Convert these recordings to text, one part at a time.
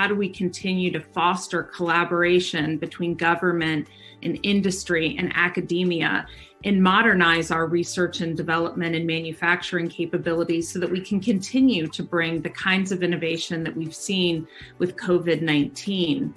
how do we continue to foster collaboration between government and industry and academia and modernize our research and development and manufacturing capabilities so that we can continue to bring the kinds of innovation that we've seen with COVID-19.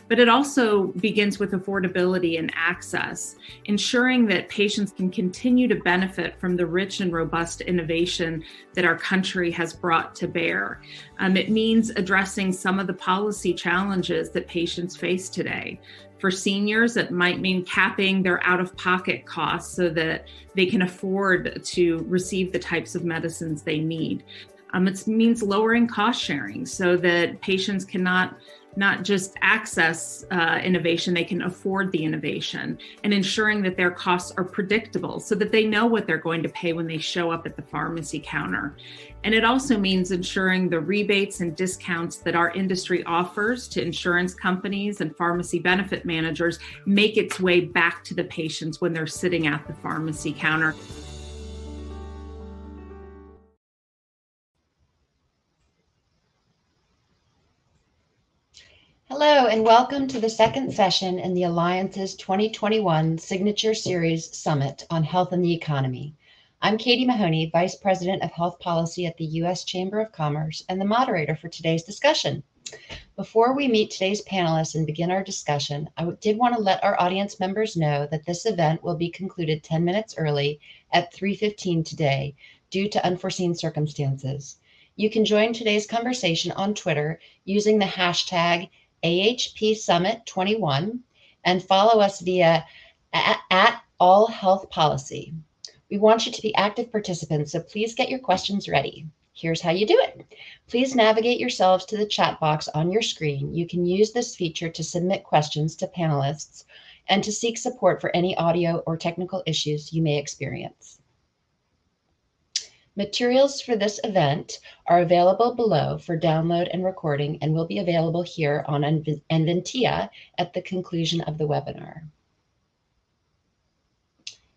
But it also begins with affordability and access, ensuring that patients can continue to benefit from the rich and robust innovation that our country has brought to bear. It means addressing some of the policy challenges that patients face today. For seniors, it might mean capping their out-of-pocket costs so that they can afford to receive the types of medicines they need. It means lowering cost sharing so that patients cannot not just access innovation, they can afford the innovation, and ensuring that their costs are predictable so that they know what they're going to pay when they show up at the pharmacy counter. And it also means ensuring the rebates and discounts that our industry offers to insurance companies and pharmacy benefit managers make its way back to the patients when they're sitting at the pharmacy counter. Hello, and welcome to the second session in the Alliance's 2021 Signature Series Summit on Health and the Economy. I'm Katie Mahoney, Vice President of Health Policy at the U.S. Chamber of Commerce and the moderator for today's discussion. Before we meet today's panelists and begin our discussion, I did want to let our audience members know that this event will be concluded 10 minutes early at 3:15 today due to unforeseen circumstances. You can join today's conversation on Twitter using the hashtag AHP Summit 21 and follow us via at All Health Policy. We want you to be active participants, so please get your questions ready. Here's how you do it. Please navigate yourselves to the chat box on your screen. You can use this feature to submit questions to panelists and to seek support for any audio or technical issues you may experience. Materials for this event are available below for download and recording and will be available here on Enventia at the conclusion of the webinar.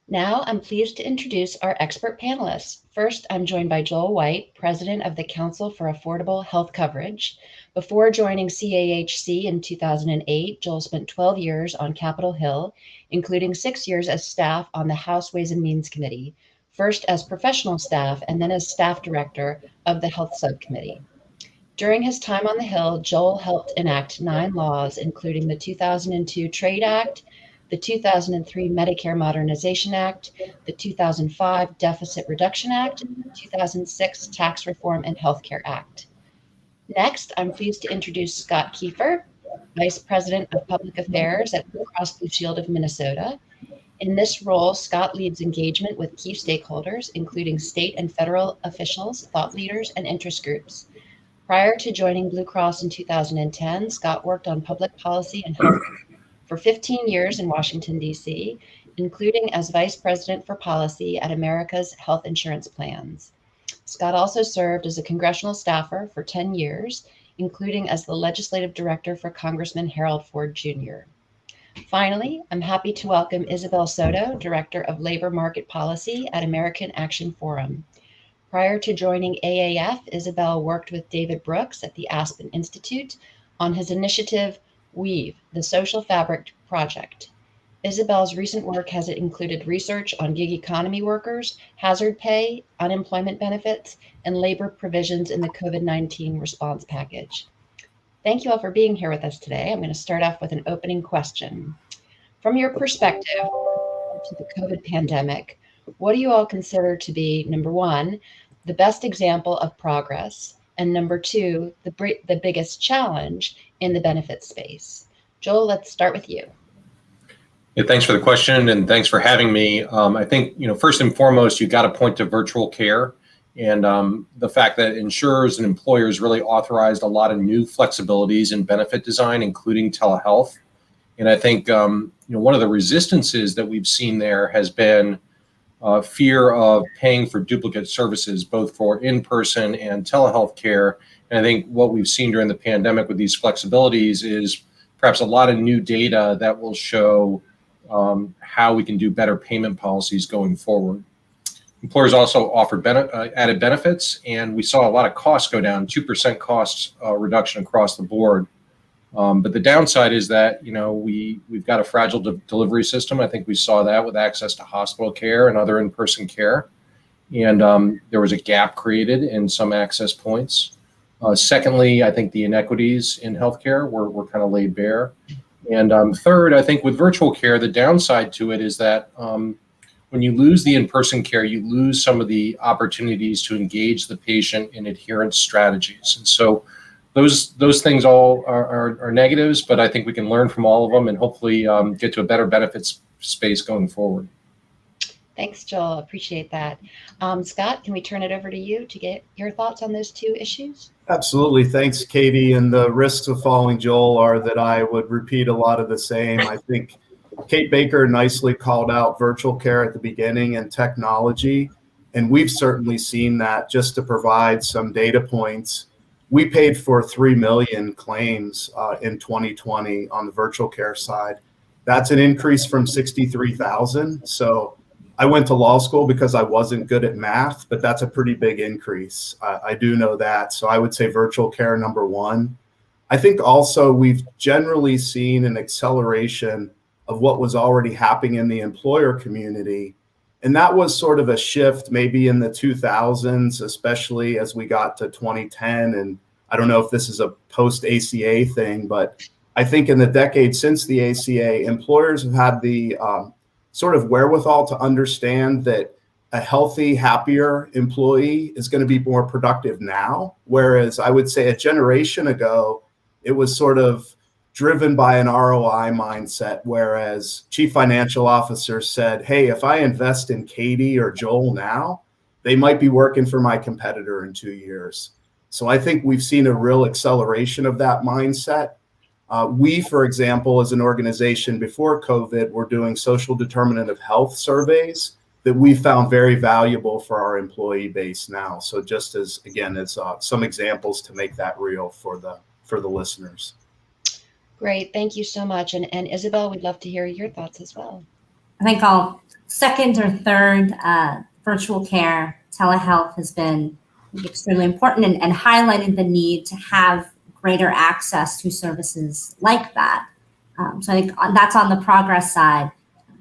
Now I'm pleased to introduce our expert panelists. First, I'm joined by Joel White, President of the Council for Affordable Health Coverage. Before joining CAHC in 2008, Joel spent 12 years on Capitol Hill, including 6 years as staff on the House Ways and Means Committee, first as professional staff and then as staff director of the Health Subcommittee. During his time on the Hill, Joel helped enact 9 laws, including the 2002 Trade Act, the 2003 Medicare Modernization Act, the 2005 Deficit Reduction Act, and the 2006 Tax Reform and Healthcare Act. Next, I'm pleased to introduce Scott Kiefer, Vice President of Public Affairs at Blue Cross Blue Shield of Minnesota. In this role, Scott leads engagement with key stakeholders, including state and federal officials, thought leaders, and interest groups. Prior to joining Blue Cross in 2010, Scott worked on public policy and health for 15 years in Washington, D.C., including as Vice President for Policy at America's Health Insurance Plans. Scott also served as a congressional staffer for 10 years, including as the Legislative Director for Congressman Harold Ford Jr. Finally, I'm happy to welcome Isabelle Soto, Director of Labor Market Policy at American Action Forum. Prior to joining AAF, Isabelle worked with David Brooks at the Aspen Institute on his initiative, Weave, the Social Fabric Project. Isabelle's recent work has included research on gig economy workers, hazard pay, unemployment benefits, and labor provisions in the COVID-19 response package. Thank you all for being here with us today. I'm going to start off with an opening question. From your perspective to the COVID pandemic, what do you all consider to be, number one, the best example of progress, and number two, the biggest challenge in the benefit space? Joel, let's start with you. Yeah, thanks for the question, and thanks for having me. I think, first and foremost, you got to point to virtual care. And the fact that insurers and employers really authorized a lot of new flexibilities in benefit design, including telehealth. And I think one of the resistances that we've seen there has been fear of paying for duplicate services, both for in-person and telehealth care. And I think what we've seen during the pandemic with these flexibilities is perhaps a lot of new data that will show how we can do better payment policies going forward. Employers also offered added benefits, and we saw a lot of costs go down, 2% cost reduction across the board. But the downside is that, we've got a fragile delivery system. I think we saw that with access to hospital care and other in-person care. And there was a gap created in some access points. Secondly, I think the inequities in healthcare were kind of laid bare. And third, I think with virtual care, the downside to it is that when you lose the in-person care, you lose some of the opportunities to engage the patient in adherence strategies. And so those things all are negatives, but I think we can learn from all of them and hopefully get to a better benefits space going forward. Thanks, Joel. Appreciate that. Scott, can we turn it over to you to get your thoughts on those two issues? Absolutely. Thanks, Katie. And the risks of following Joel are that I would repeat a lot of the same. I think Kate Baker nicely called out virtual care at the beginning and technology. And we've certainly seen that. Just to provide some data points, we paid for 3 million claims in 2020 on the virtual care side. That's an increase from 63,000. So I went to law school because I wasn't good at math, but that's a pretty big increase. I do know that. So I would say virtual care, number one. I think also we've generally seen an acceleration of what was already happening in the employer community. And that was sort of a shift maybe in the 2000s, especially as we got to 2010. And I don't know if this is a post-ACA thing, but I think in the decade since the ACA, employers have had the sort of wherewithal to understand that a healthy, happier employee is going to be more productive now. Whereas I would say a generation ago, it was sort of driven by an ROI mindset, whereas chief financial officers said, hey, if I invest in Katie or Joel now, they might be working for my competitor in 2 years. So I think we've seen a real acceleration of that mindset. We, for example, as an organization before COVID, were doing social determinant of health surveys that we found very valuable for our employee base now. So just as, again, as some examples to make that real for the listeners. Great. Thank you so much. And Isabelle, we'd love to hear your thoughts as well. I think I'll second or third, virtual care, telehealth has been extremely important and highlighted the need to have greater access to services like that. So I think that's on the progress side.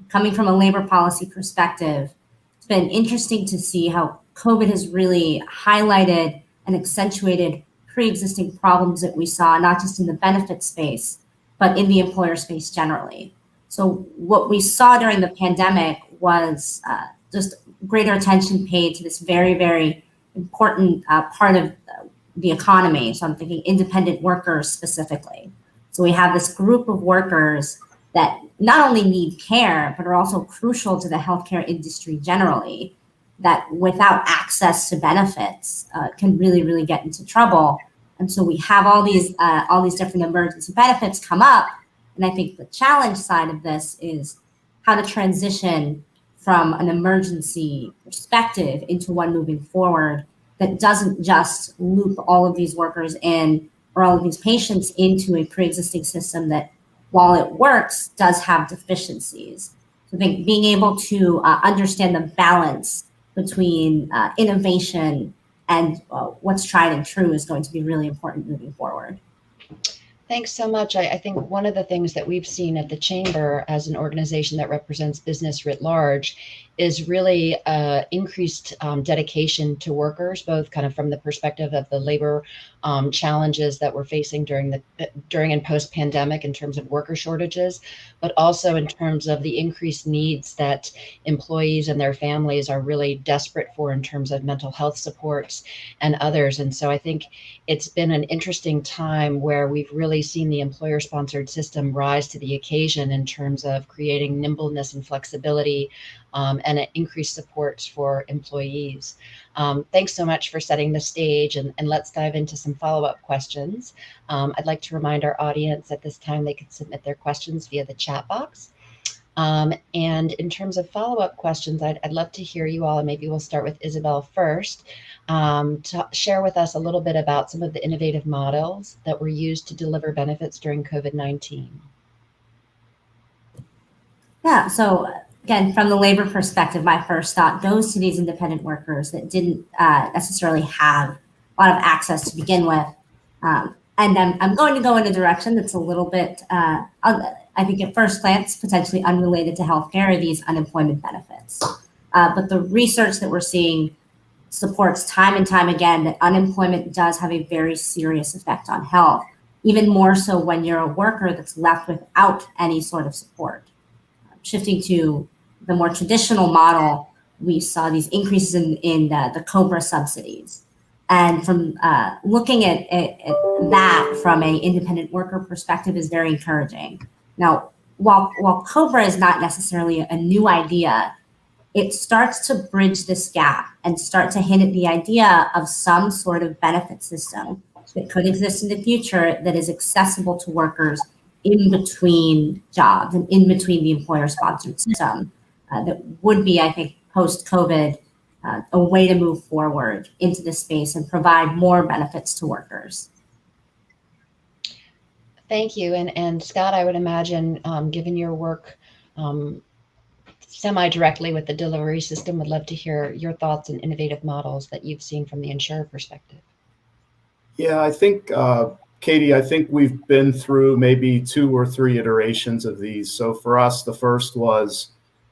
Coming from a labor policy perspective, it's been interesting to see how COVID has really highlighted and accentuated pre-existing problems that we saw, not just in the benefit space, but in the employer space generally. So what we saw during the pandemic was just greater attention paid to this very, very important part of the economy. So I'm thinking independent workers specifically. So we have this group of workers that not only need care, but are also crucial to the healthcare industry generally, that without access to benefits can really, really get into trouble. And so we have all these different emergency benefits come up. And I think the challenge side of this is how to transition from an emergency perspective into one moving forward that doesn't just loop all of these workers in or all of these patients into a pre-existing system that, while it works, does have deficiencies. So I think being able to understand the balance between innovation and what's tried and true is going to be really important moving forward. Thanks so much. I think one of the things that we've seen at the Chamber as an organization that represents business writ large is really increased dedication to workers, both kind of from the perspective of the labor challenges that we're facing during and post-pandemic in terms of worker shortages, but also in terms of the increased needs that employees and their families are really desperate for in terms of mental health supports and others. And so I think it's been an interesting time where we've really seen the employer-sponsored system rise to the occasion in terms of creating nimbleness and flexibility and increased supports for employees. Thanks so much for setting the stage, and let's dive into some follow-up questions. I'd like to remind our audience at this time they can submit their questions via the chat box. And in terms of follow-up questions, I'd love to hear you all, and maybe we'll start with Isabelle first, to share with us a little bit about some of the innovative models that were used to deliver benefits during COVID-19. Yeah, so again, from the labor perspective, my first thought goes to these independent workers that didn't necessarily have a lot of access to begin with. And I'm going to go in a direction that's a little bit, I think at first glance, potentially unrelated to healthcare, are these unemployment benefits. But the research that we're seeing supports time and time again that unemployment does have a very serious effect on health, even more so when you're a worker that's left without any sort of support. Shifting to the more traditional model, we saw these increases in the COBRA subsidies. And from looking at that from an independent worker perspective is very encouraging. Now, while COBRA is not necessarily a new idea, it starts to bridge this gap and start to hint at the idea of some sort of benefit system that could exist in the future that is accessible to workers in between jobs and in between the employer-sponsored system that would be, I think, post-COVID, a way to move forward into this space and provide more benefits to workers. Thank you. And Scott, I would imagine, given your work semi-directly with the delivery system, would love to hear your thoughts and innovative models that you've seen from the insurer perspective. Yeah, I think, Katie, I think we've been through maybe 2 or 3 iterations of these. So for us, the first was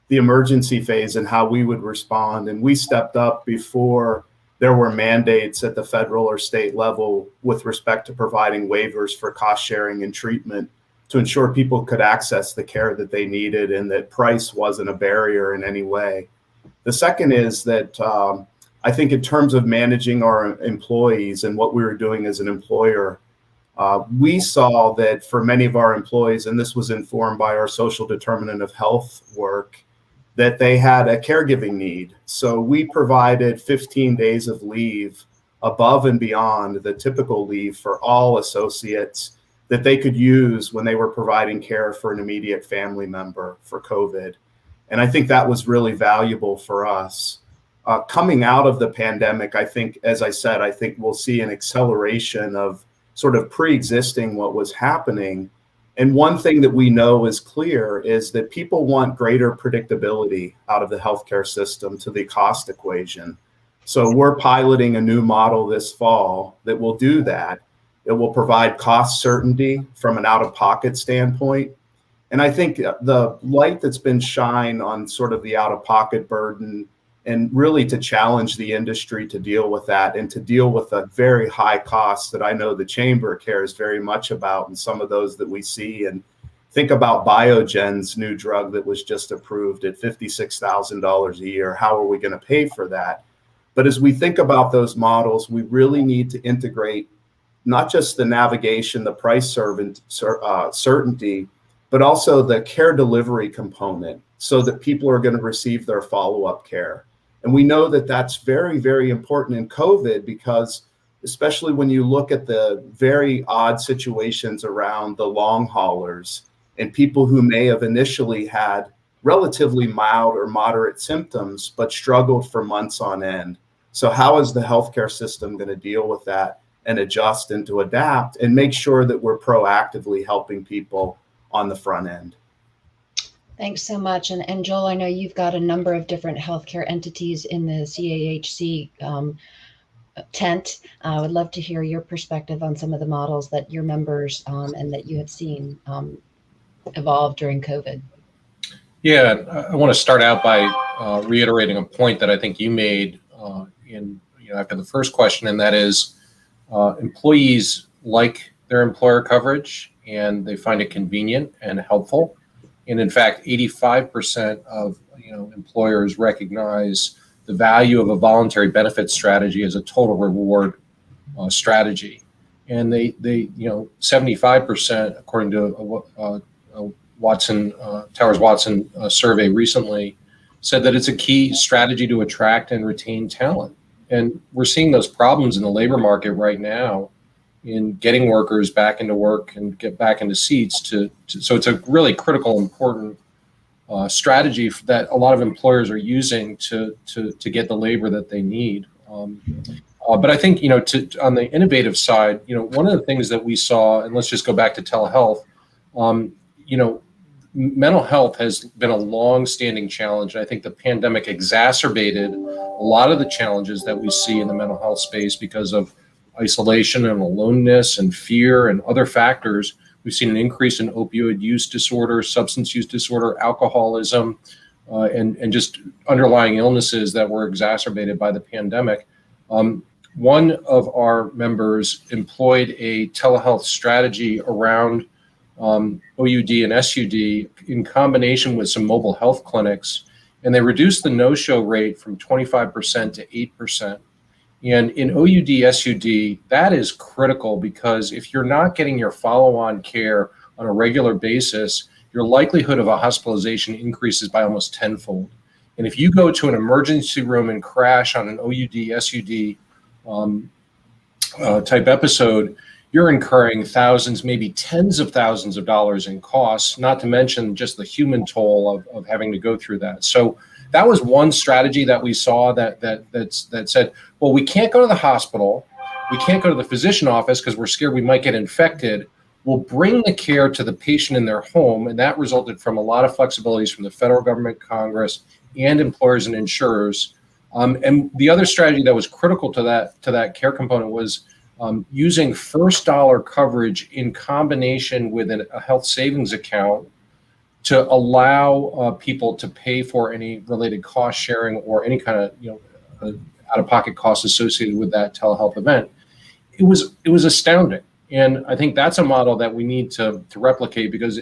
the emergency phase and how we would respond. And we stepped up before there were mandates at the federal or state level with respect to providing waivers for cost sharing and treatment to ensure people could access the care that they needed and that price wasn't a barrier in any way. The second is that I think in terms of managing our employees and what we were doing as an employer, we saw that for many of our employees, and this was informed by our social determinant of health work, that they had a caregiving need. So we provided 15 days of leave above and beyond the typical leave for all associates that they could use when they were providing care for an immediate family member for COVID. And I think that was really valuable for us. Coming out of the pandemic, I think, as I said, I think we'll see an acceleration of sort of pre-existing what was happening. And one thing that we know is clear is that people want greater predictability out of the healthcare system to the cost equation. So we're piloting a new model this fall that will do that. It will provide cost certainty from an out-of-pocket standpoint. And I think the light that's been shined on sort of the out-of-pocket burden and really to challenge the industry to deal with that and to deal with a very high cost that I know the Chamber cares very much about and some of those that we see. And think about Biogen's new drug that was just approved at $56,000 a year. How are we going to pay for that? But as we think about those models, we really need to integrate not just the navigation, the price certainty, but also the care delivery component so that people are going to receive their follow-up care. And we know that that's very, very important in COVID because especially when you look at the very odd situations around the long haulers and people who may have initially had relatively mild or moderate symptoms, but struggled for months on end. So how is the healthcare system going to deal with that and adjust and to adapt and make sure that we're proactively helping people on the front end? Thanks so much. And Joel, I know you've got a number of different healthcare entities in the CAHC tent. I would love to hear your perspective on some of the models that your members and that you have seen evolve during COVID. Yeah, I want to start out by reiterating a point that I think you made after the first question, and that is employees like their employer coverage and they find it convenient and helpful. And in fact, 85% of employers recognize the value of a voluntary benefit strategy as a total reward strategy. And they 75%, according to Towers Watson survey recently, said that it's a key strategy to attract and retain talent. And we're seeing those problems in the labor market right now in getting workers back into work and get back into seats. So it's a really critical, important strategy that a lot of employers are using to get the labor that they need. But I think on the innovative side, one of the things that we saw, and let's just go back to telehealth, mental health has been a long-standing challenge. I think the pandemic exacerbated a lot of the challenges that we see in the mental health space because of isolation and aloneness and fear and other factors. We've seen an increase in opioid use disorder, substance use disorder, alcoholism, and just underlying illnesses that were exacerbated by the pandemic. One of our members employed a telehealth strategy around OUD and SUD in combination with some mobile health clinics, and they reduced the no-show rate from 25% to 8%. And in OUD, SUD, that is critical because if you're not getting your follow-on care on a regular basis, your likelihood of a hospitalization increases by almost tenfold. And if you go to an emergency room and crash on an OUD, SUD type episode, you're incurring thousands, maybe tens of thousands of dollars in costs, not to mention just the human toll of having to go through that. So that was one strategy that we saw that said, well, we can't go to the hospital, we can't go to the physician office because we're scared we might get infected. We'll bring the care to the patient in their home, and that resulted from a lot of flexibilities from the federal government, Congress, and employers and insurers. And the other strategy that was critical to that care component was using first dollar coverage in combination with a health savings account to allow people to pay for any related cost sharing or any kind of out-of-pocket costs associated with that telehealth event. It was astounding, and I think that's a model that we need to replicate because,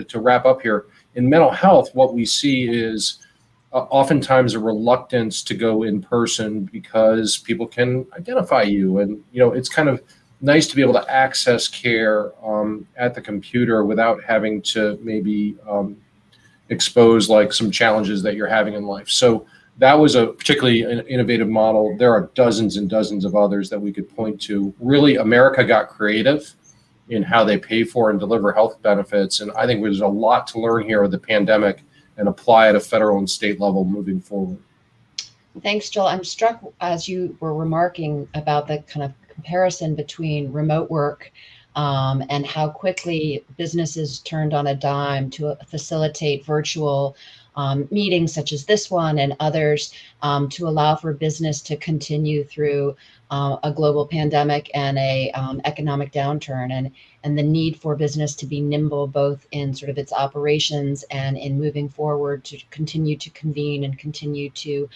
to wrap up here, in mental health, what we see is oftentimes a reluctance to go in person because people can identify you, and it's kind of nice to be able to access care at the computer without having to maybe expose like some challenges that you're having in life. So that was a particularly innovative model. There are dozens and dozens of others that we could point to. Really, America got creative in how they pay for and deliver health benefits, and I think there's a lot to learn here with the pandemic and apply at a federal and state level moving forward. Thanks, Joel. I'm struck as you were remarking about the kind of comparison between remote work and how quickly businesses turned on a dime to facilitate virtual meetings such as this one and others to allow for business to continue through a global pandemic and a economic downturn, and the need for business to be nimble both in sort of its operations and in moving forward to continue to convene and continue to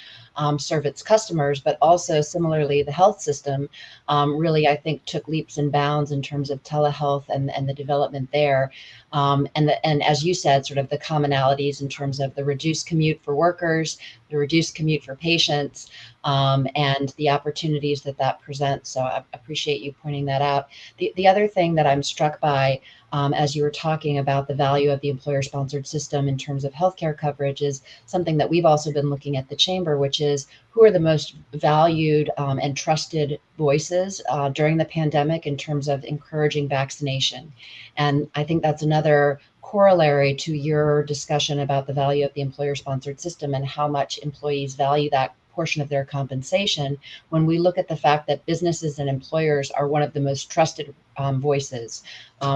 serve its customers. But also similarly, the health system really, I think, took leaps and bounds in terms of telehealth and the development there. And as you said, sort of the commonalities in terms of the reduced commute for workers, the reduced commute for patients, and the opportunities that presents. So I appreciate you pointing that out. The other thing that I'm struck by as you were talking about the value of the employer-sponsored system in terms of healthcare coverage is something that we've also been looking at the Chamber, which is who are the most valued and trusted voices during the pandemic in terms of encouraging vaccination. And I think that's another corollary to your discussion about the value of the employer-sponsored system and how much employees value that portion of their compensation when we look at the fact that businesses and employers are one of the most trusted voices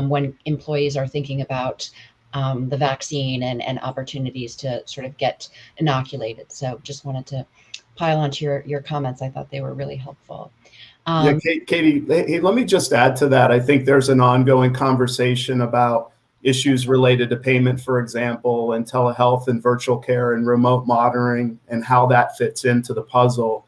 when employees are thinking about the vaccine and opportunities to sort of get inoculated. So just wanted to pile onto your comments. I thought they were really helpful. Yeah, Katie, hey, let me just add to that. I think there's an ongoing conversation about issues related to payment, for example, and telehealth and virtual care and remote monitoring and how that fits into the puzzle.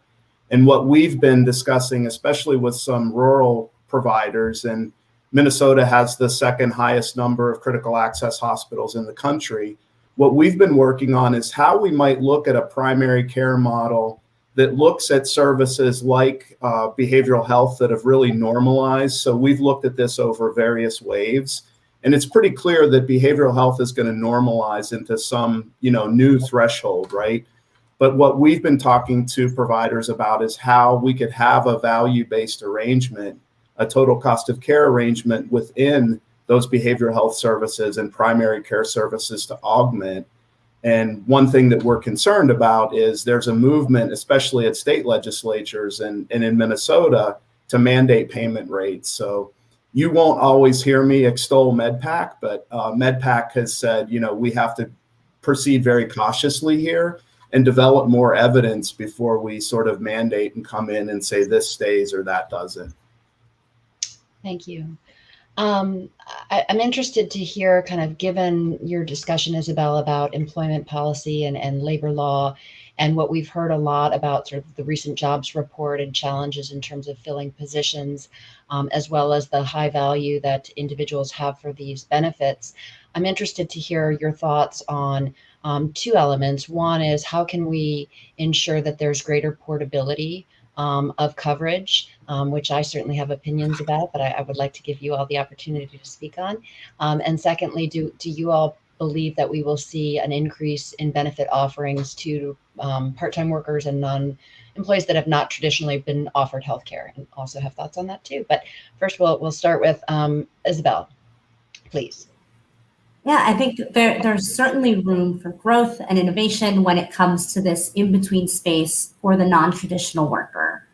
And what we've been discussing, especially with some rural providers, and Minnesota has the second highest number of critical access hospitals in the country. What we've been working on is how we might look at a primary care model that looks at services like behavioral health that have really normalized. So we've looked at this over various waves. And it's pretty clear that behavioral health is going to normalize into some, new threshold, right? But what we've been talking to providers about is how we could have a value-based arrangement, a total cost of care arrangement within those behavioral health services and primary care services to augment. And one thing that we're concerned about is there's a movement, especially at state legislatures and in Minnesota, to mandate payment rates. So You won't always hear me extol MedPAC, but MedPAC has said, we have to proceed very cautiously here and develop more evidence before we sort of mandate and come in and say this stays or that doesn't. Thank you. I'm interested to hear, kind of given your discussion, Isabelle, about employment policy and labor law, and what we've heard a lot about sort of the recent jobs report and challenges in terms of filling positions, as well as the high value that individuals have for these benefits. I'm interested to hear your thoughts on two elements. One is, how can we ensure that there's greater portability of coverage, which I certainly have opinions about, but I would like to give you all the opportunity to speak on. And secondly, do you all believe that we will see an increase in benefit offerings to part-time workers and non-employees that have not traditionally been offered healthcare? And also have thoughts on that too. But first, we'll start with Isabelle, please. Yeah, I think there's certainly room for growth and innovation when it comes to this in-between space for the non-traditional worker.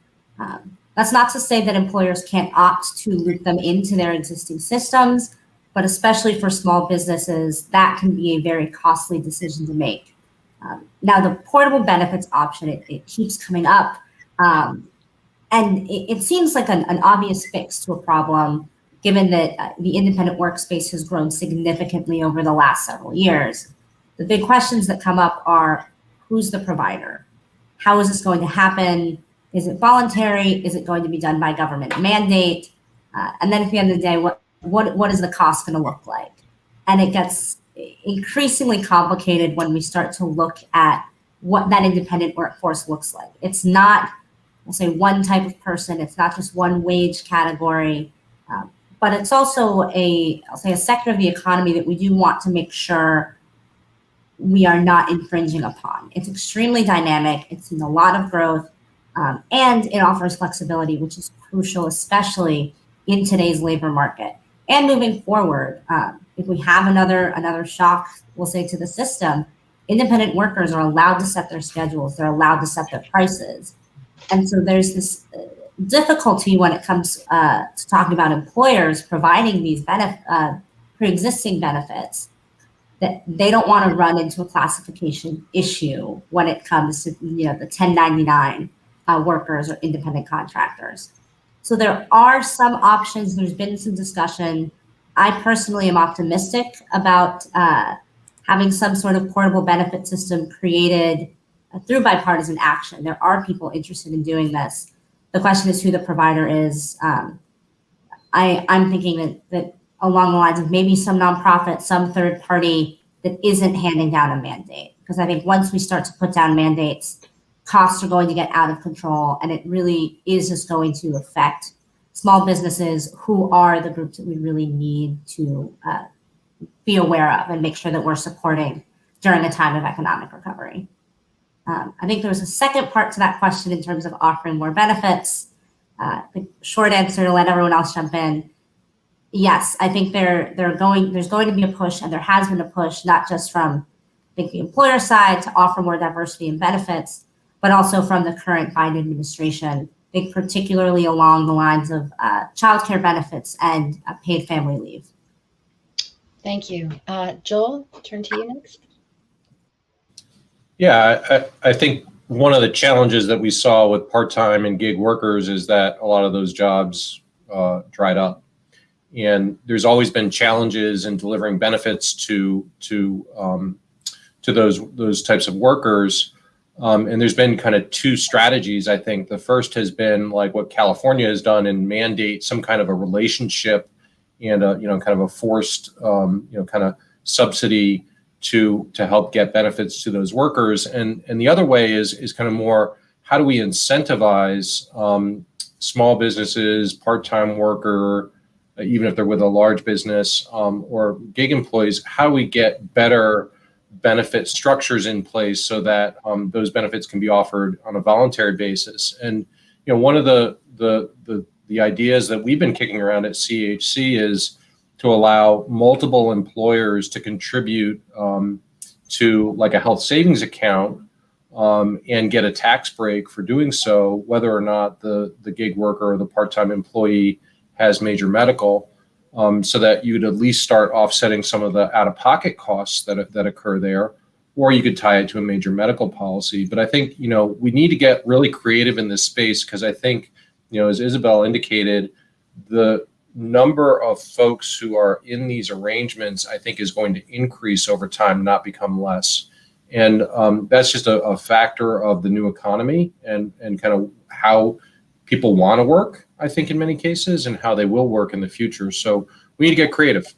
That's not to say that employers can't opt to loop them into their existing systems, but especially for small businesses, that can be a very costly decision to make. Now, the portable benefits option, it keeps coming up, and it seems like an obvious fix to a problem, given that the independent workspace has grown significantly over the last several years. The big questions that come up are, who's the provider? How is this going to happen? Is it voluntary? Is it going to be done by government mandate? And then at the end of the day, what is the cost going to look like? And it gets increasingly complicated when we start to look at what that independent workforce looks like. It's not, we'll say, one type of person. It's not just one wage category. But it's also a sector of the economy that we do want to make sure we are not infringing upon. It's extremely dynamic. It's seen a lot of growth, and it offers flexibility, which is crucial, especially in today's labor market. And moving forward, if we have another shock, we'll say, to the system, independent workers are allowed to set their schedules. They're allowed to set their prices. And so there's this difficulty when it comes to talking about employers providing these pre-existing benefits, that they don't want to run into a classification issue when it comes to the 1099 workers or independent contractors. So there are some options. There's been some discussion. I personally am optimistic about having some sort of portable benefit system created through bipartisan action. There are people interested in doing this. The question is who the provider is. I'm thinking that along the lines of maybe some nonprofit, some third party that isn't handing down a mandate. Because I think once we start to put down mandates, costs are going to get out of control, and it really is just going to affect small businesses, who are the groups that we really need to be aware of and make sure that we're supporting during a time of economic recovery. I think there was a second part to that question in terms of offering more benefits. The short answer, to let everyone else jump in, yes, I think there's going to be a push, and there has been a push, not just from the employer side to offer more diversity in benefits, but also from the current Biden administration, I think particularly along the lines of childcare benefits and paid family leave. Thank you. Joel, turn to you next. Yeah, I think one of the challenges that we saw with part-time and gig workers is that a lot of those jobs dried up. And there's always been challenges in delivering benefits to those types of workers. And there's been kind of two strategies, I think. The first has been like what California has done and mandate some kind of a relationship and kind of a forced kind of subsidy to help get benefits to those workers. And the other way is kind of more, how do we incentivize small businesses, part-time worker, even if they're with a large business, or gig employees, how do we get better benefit structures in place so that those benefits can be offered on a voluntary basis? And one of the ideas that we've been kicking around at CHC is to allow multiple employers to contribute to like a health savings account and get a tax break for doing so, whether or not the gig worker or the part-time employee has major medical, so that you'd at least start offsetting some of the out-of-pocket costs that occur there, or you could tie it to a major medical policy. But I think, we need to get really creative in this space, because I think, as Isabelle indicated, the number of folks who are in these arrangements, I think, is going to increase over time, not become less. And that's just a factor of the new economy and kind of how people want to work, I think, in many cases, and how they will work in the future. So we need to get creative.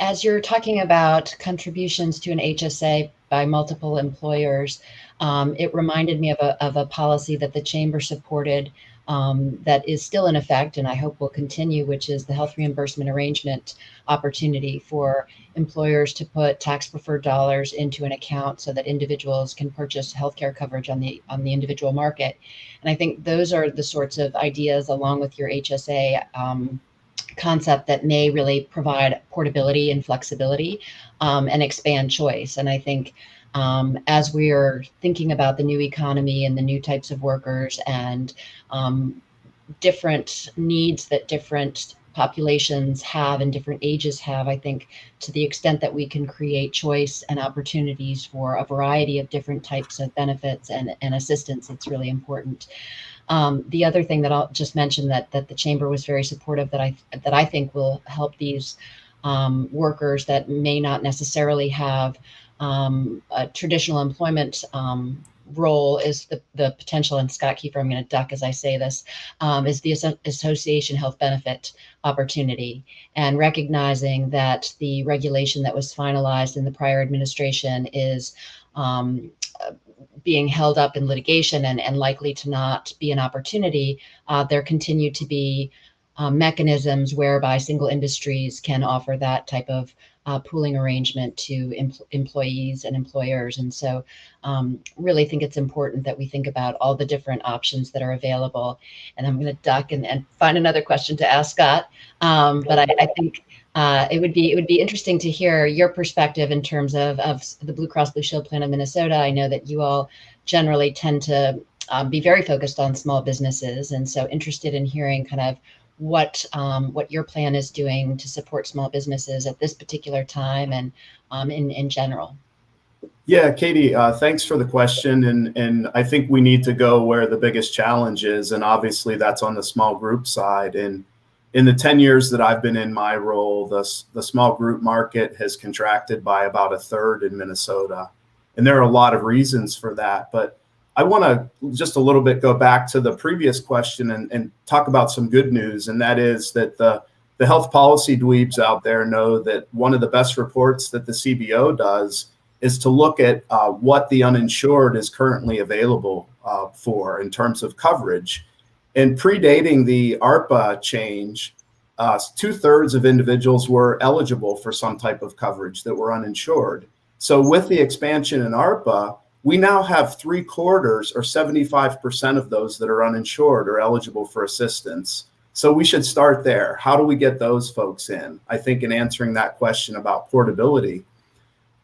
As you're talking about contributions to an HSA by multiple employers, it reminded me of a policy that the Chamber supported that is still in effect, and I hope will continue, which is the health reimbursement arrangement opportunity for employers to put tax-preferred dollars into an account so that individuals can purchase healthcare coverage on the individual market. And I think those are the sorts of ideas, along with your HSA concept, that may really provide portability and flexibility and expand choice. And I think as we are thinking about the new economy and the new types of workers and different needs that different populations have and different ages have, I think to the extent that we can create choice and opportunities for a variety of different types of benefits and assistance, it's really important. The other thing that I'll just mention that the Chamber was very supportive, that I think will help these workers that may not necessarily have a traditional employment role, is the potential, and Scott Kiefer, I'm going to duck as I say this, is the association health benefit opportunity, and recognizing that the regulation that was finalized in the prior administration is being held up in litigation and likely to not be an opportunity. There continue to be mechanisms whereby single industries can offer that type of pooling arrangement to employees and employers. And so really think it's important that we think about all the different options that are available. And I'm going to duck and find another question to ask Scott. But I think it would be interesting to hear your perspective in terms of the Blue Cross Blue Shield plan of Minnesota. I know that you all generally tend to be very focused on small businesses, and so interested in hearing kind of what your plan is doing to support small businesses at this particular time and in general. Yeah, Katie, thanks for the question. And I think we need to go where the biggest challenge is. And obviously that's on the small group side. And in the 10 years that I've been in my role, the small group market has contracted by about a third in Minnesota. And there are a lot of reasons for that. But I want to just a little bit go back to the previous question and talk about some good news. And that is that the health policy dweebs out there know that one of the best reports that the CBO does is to look at what the uninsured is currently available for in terms of coverage. And predating the ARPA change, 2/3 of individuals were eligible for some type of coverage that were uninsured. So with the expansion in ARPA, we now have 3/4 or 75% of those that are uninsured are eligible for assistance. So we should start there. How do we get those folks in? I think in answering that question about portability.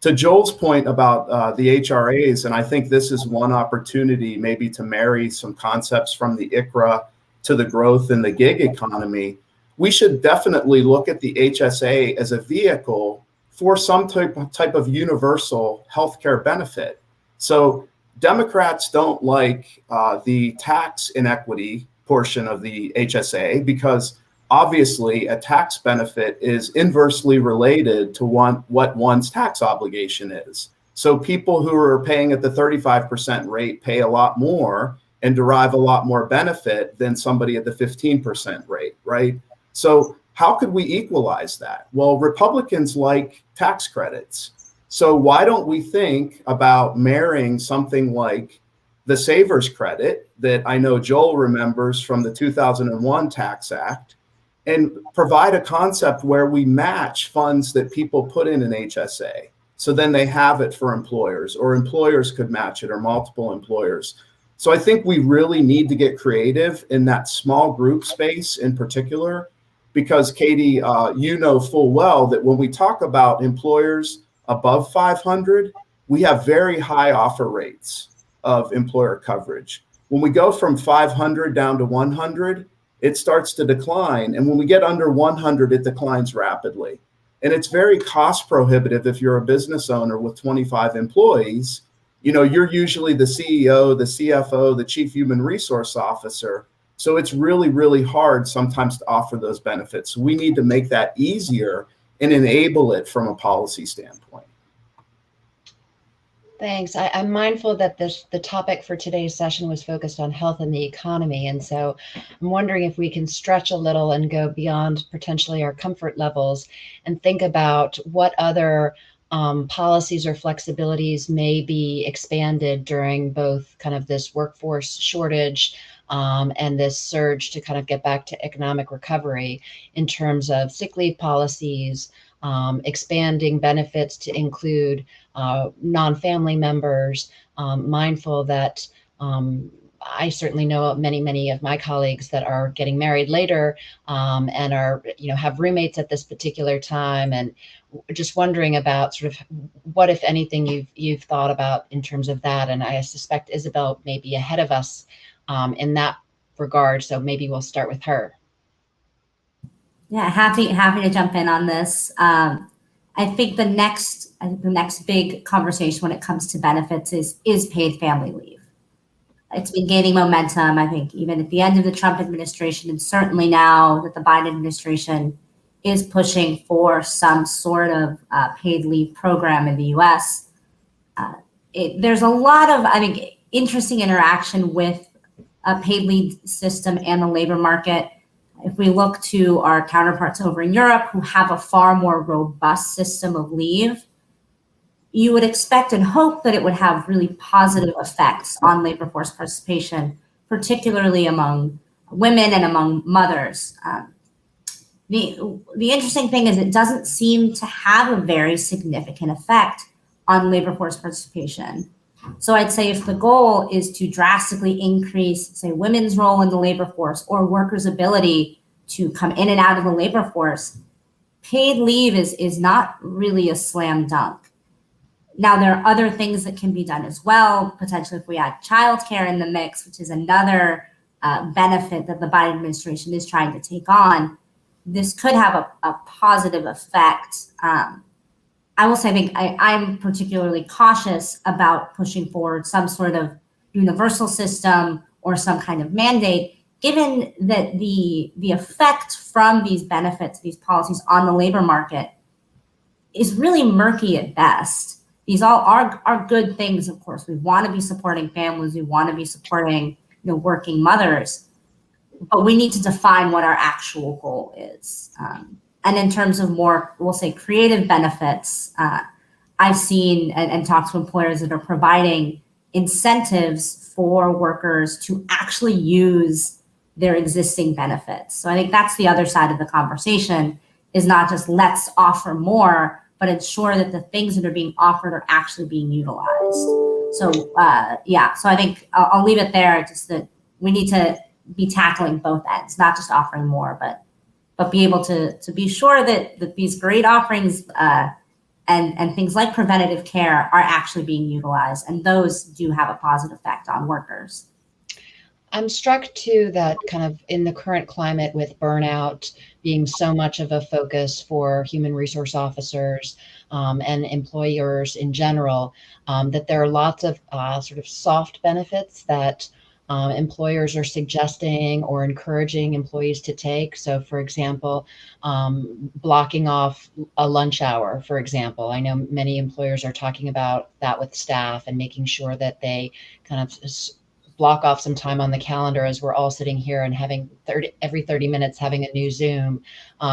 To Joel's point about the HRAs, and I think this is one opportunity maybe to marry some concepts from the ICRA to the growth in the gig economy, we should definitely look at the HSA as a vehicle for some type of universal healthcare benefit. So Democrats don't like the tax inequity portion of the HSA because obviously a tax benefit is inversely related to what one's tax obligation is. So people who are paying at the 35% rate pay a lot more and derive a lot more benefit than somebody at the 15% rate, right? So how could we equalize that? Well, Republicans like tax credits. So why don't we think about marrying something like the Savers Credit that I know Joel remembers from the 2001 Tax Act and provide a concept where we match funds that people put in an HSA. So then they have it for employers, or employers could match it, or multiple employers. So I think we really need to get creative in that small group space in particular, because Katie, you know full well that when we talk about employers above 500, we have very high offer rates of employer coverage. When we go from 500 down to 100, it starts to decline. And when we get under 100, it declines rapidly. And it's very cost prohibitive if you're a business owner with 25 employees. You're usually the CEO, the CFO, the chief human resource officer. So it's really, really hard sometimes to offer those benefits. We need to make that easier and enable it from a policy standpoint. Thanks. I'm mindful that the topic for today's session was focused on health and the economy. And so I'm wondering if we can stretch a little and go beyond potentially our comfort levels and think about what other policies or flexibilities may be expanded during both kind of this workforce shortage and this surge to kind of get back to economic recovery in terms of sick leave policies, expanding benefits to include non-family members, mindful that I certainly know many of my colleagues that are getting married later and are, have roommates at this particular time, and just wondering about sort of what, if anything, you've thought about in terms of that. And I suspect Isabelle may be ahead of us in that regard, so maybe we'll start with her. Yeah, happy to jump in on this. I think the next big conversation when it comes to benefits is paid family leave. It's been gaining momentum, I think, even at the end of the Trump administration, and certainly now that the Biden administration is pushing for some sort of paid leave program in the U.S. There's a lot of, I think, interesting interaction with a paid leave system and the labor market. If we look to our counterparts over in Europe who have a far more robust system of leave, you would expect and hope that it would have really positive effects on labor force participation, particularly among women and among mothers. The interesting thing is it doesn't seem to have a very significant effect on labor force participation. So I'd say if the goal is to drastically increase, say, women's role in the labor force or workers' ability to come in and out of the labor force, paid leave is not really a slam dunk. Now, there are other things that can be done as well, potentially if we add childcare in the mix, which is another benefit that the Biden administration is trying to take on. This could have a positive effect. I will say, I think I'm particularly cautious about pushing forward some sort of universal system or some kind of mandate, given that the effect from these benefits, these policies on the labor market is really murky at best. These all are good things, of course. We want to be supporting families. We want to be supporting, working mothers, but we need to define what our actual goal is. And in terms of more, we'll say, creative benefits, I've seen and talked to employers that are providing incentives for workers to actually use their existing benefits. So I think that's the other side of the conversation, is not just let's offer more, but ensure that the things that are being offered are actually being utilized. So so I think I'll leave it there, just that we need to be tackling both ends, not just offering more, but be able to be sure that these great offerings and things like preventative care are actually being utilized, and those do have a positive effect on workers. I'm struck too that kind of in the current climate with burnout being so much of a focus for human resource officers and employers in general, that there are lots of sort of soft benefits that employers are suggesting or encouraging employees to take. So, for example, blocking off a lunch hour, for example. I know many employers are talking about that with staff and making sure that they kind of block off some time on the calendar as we're all sitting here and having every 30 minutes having a new Zoom,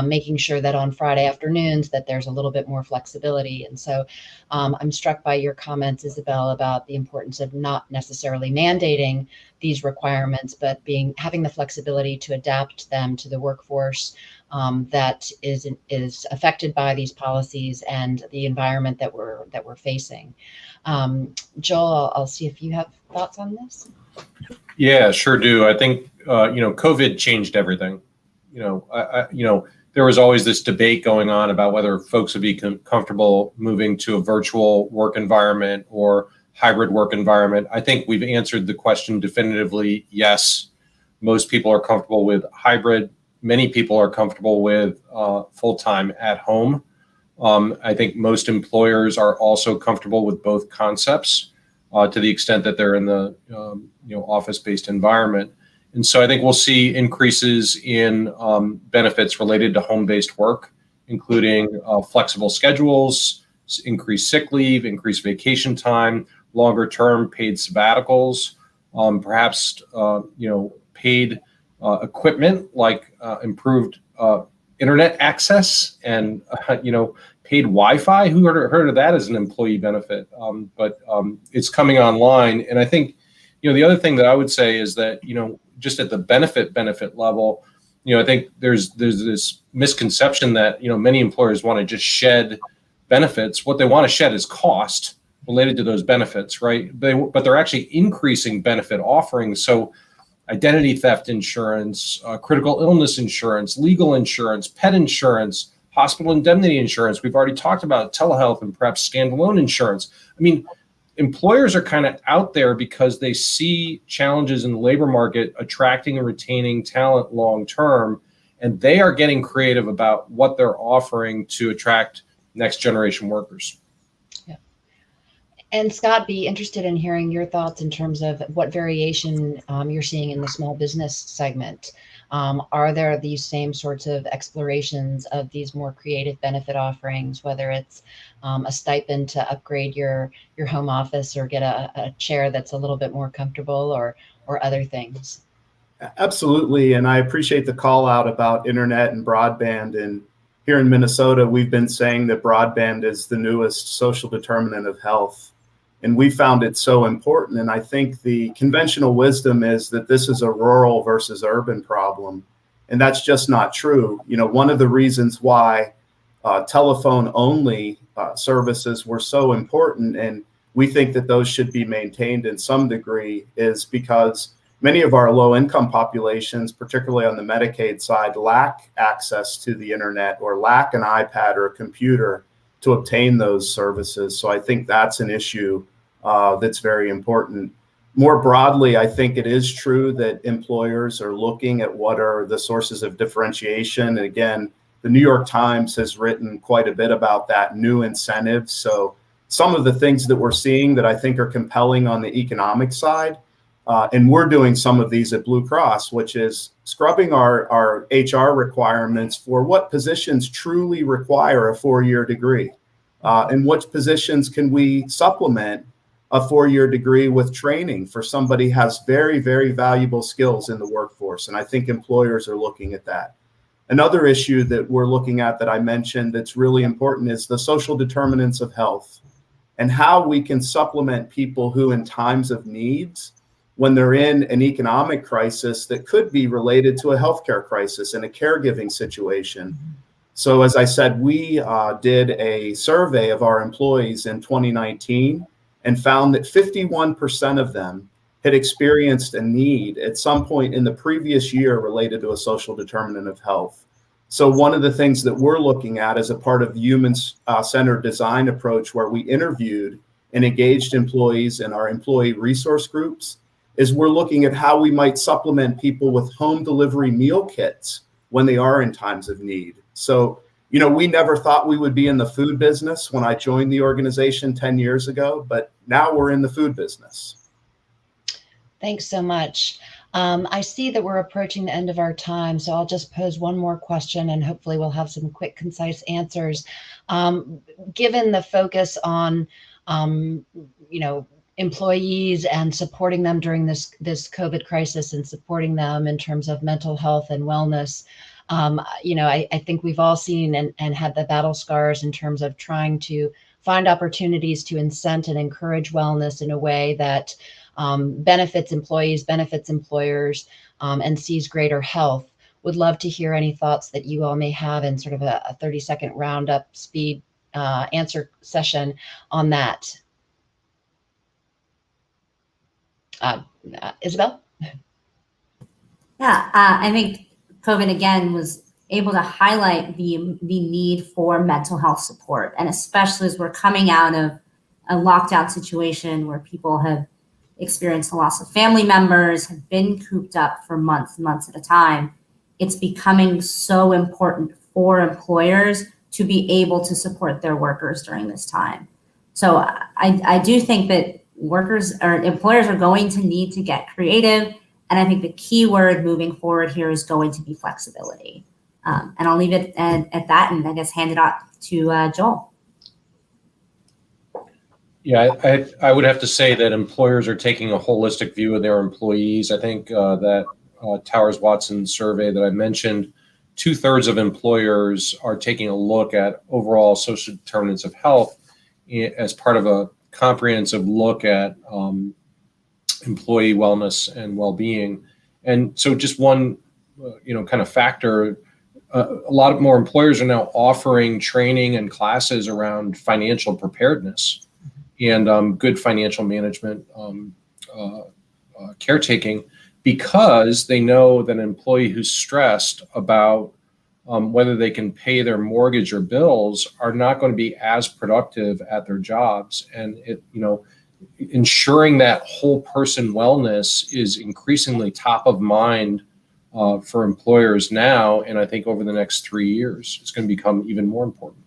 making sure that on Friday afternoons that there's a little bit more flexibility. And so I'm struck by your comments, Isabelle, about the importance of not necessarily mandating these requirements, but having the flexibility to adapt them to the workforce that is affected by these policies and the environment that we're facing. Joel, I'll see if you have thoughts on this. Yeah, sure do. I think COVID changed everything. There was always this debate going on about whether folks would be comfortable moving to a virtual work environment or hybrid work environment. I think we've answered the question definitively, yes. Most people are comfortable with hybrid. Many people are comfortable with full-time at home. I think most employers are also comfortable with both concepts to the extent that they're in the office-based environment. And so I think we'll see increases in benefits related to home-based work, including flexible schedules, increased sick leave, increased vacation time, longer-term paid sabbaticals, perhaps paid equipment like improved internet access and paid Wi-Fi. Who heard of that as an employee benefit? But it's coming online, and I think the other thing that I would say is that just at the benefit level, I think there's this misconception that many employers want to just shed benefits. What they want to shed is cost related to those benefits, right? But they're actually increasing benefit offerings. So identity theft insurance, critical illness insurance, legal insurance, pet insurance, hospital indemnity insurance. We've already talked about telehealth and perhaps standalone insurance. I mean, employers are kind of out there because they see challenges in the labor market attracting and retaining talent long term, and they are getting creative about what they're offering to attract next generation workers. Yeah. And Scott, be interested in hearing your thoughts in terms of what variation you're seeing in the small business segment. Are there these same sorts of explorations of these more creative benefit offerings, whether it's a stipend to upgrade your home office or get a chair that's a little bit more comfortable, or other things? Absolutely. And I appreciate the call out about internet and broadband. And here in Minnesota, we've been saying that broadband is the newest social determinant of health. And we found it so important. And I think the conventional wisdom is that this is a rural versus urban problem. And that's just not true. One of the reasons why telephone only services were so important, and we think that those should be maintained in some degree, is because many of our low income populations, particularly on the Medicaid side, lack access to the internet or lack an iPad or a computer to obtain those services. So I think that's an issue that's very important. More broadly, I think it is true that employers are looking at what are the sources of differentiation. And again, the New York Times has written quite a bit about that, new incentives. So some of the things that we're seeing that I think are compelling on the economic side, and we're doing some of these at Blue Cross, which is scrubbing our HR requirements for what positions truly require a 4-year degree, and which positions can we supplement a 4-year degree with training for somebody who has very, very valuable skills in the workforce. And I think employers are looking at that. Another issue that we're looking at that I mentioned that's really important is the social determinants of health and how we can supplement people who in times of needs, when they're in an economic crisis that could be related to a healthcare crisis and a caregiving situation. So as I said, we did a survey of our employees in 2019 and found that 51% of them had experienced a need at some point in the previous year related to a social determinant of health. So one of the things that we're looking at as a part of the human-centered design approach, where we interviewed and engaged employees in our employee resource groups, is we're looking at how we might supplement people with home delivery meal kits when they are in times of need. So, we never thought we would be in the food business when I joined the organization 10 years ago, but now we're in the food business. Thanks so much. I see that we're approaching the end of our time, so I'll just pose one more question and hopefully we'll have some quick, concise answers. Given the focus on, employees and supporting them during this COVID crisis and supporting them in terms of mental health and wellness, I think we've all seen and had the battle scars in terms of trying to find opportunities to incent and encourage wellness in a way that benefits employees, benefits employers, and sees greater health. Would love to hear any thoughts that you all may have in sort of a 30-second roundup speed answer session on that. Isabelle? Yeah, I think COVID again was able to highlight the need for mental health support, and especially as we're coming out of a lockdown situation where people have experienced the loss of family members, have been cooped up for months and months at a time, it's becoming so important for employers to be able to support their workers during this time. So I do think that workers or employers are going to need to get creative. And I think the key word moving forward here is going to be flexibility. And I'll leave it at that and I guess hand it off to Joel. Yeah, I would have to say that employers are taking a holistic view of their employees. I think that Towers Watson survey that I mentioned, 2/3 of employers are taking a look at overall social determinants of health as part of a comprehensive look at employee wellness and well-being. And so just one, kind of factor, a lot more employers are now offering training and classes around financial preparedness and good financial management caretaking, because they know that an employee who's stressed about whether they can pay their mortgage or bills are not going to be as productive at their jobs. And ensuring that whole person wellness is increasingly top of mind for employers now. And I think over the next 3 years, it's going to become even more important.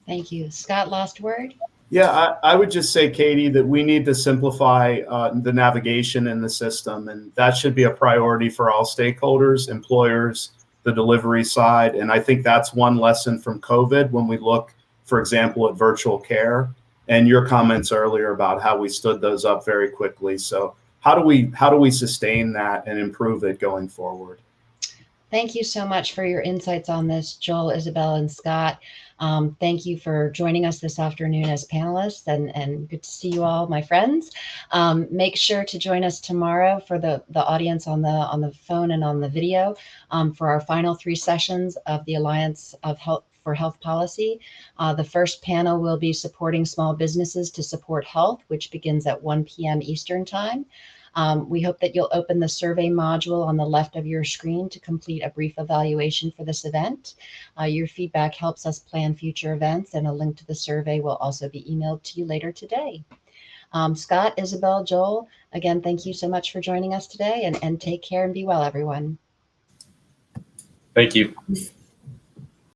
Thank you. Scott, last word? Yeah, I would just say, Katie, that we need to simplify the navigation in the system, and that should be a priority for all stakeholders, employers, the delivery side. And I think that's one lesson from COVID when we look, for example, at virtual care and your comments earlier about how we stood those up very quickly. So how do we sustain that and improve it going forward? Thank you so much for your insights on this, Joel, Isabelle, and Scott. Thank you for joining us this afternoon as panelists, and good to see you all, my friends. Make sure to join us tomorrow for the audience on the phone and on the video for our final 3 sessions of the Alliance of Health for Health Policy. The first panel will be supporting small businesses to support health, which begins at 1 p.m. Eastern Time. We hope that you'll open the survey module on the left of your screen to complete a brief evaluation for this event. Your feedback helps us plan future events, and a link to the survey will also be emailed to you later today. Scott, Isabelle, Joel, again, thank you so much for joining us today, and take care and be well, everyone. Thank you.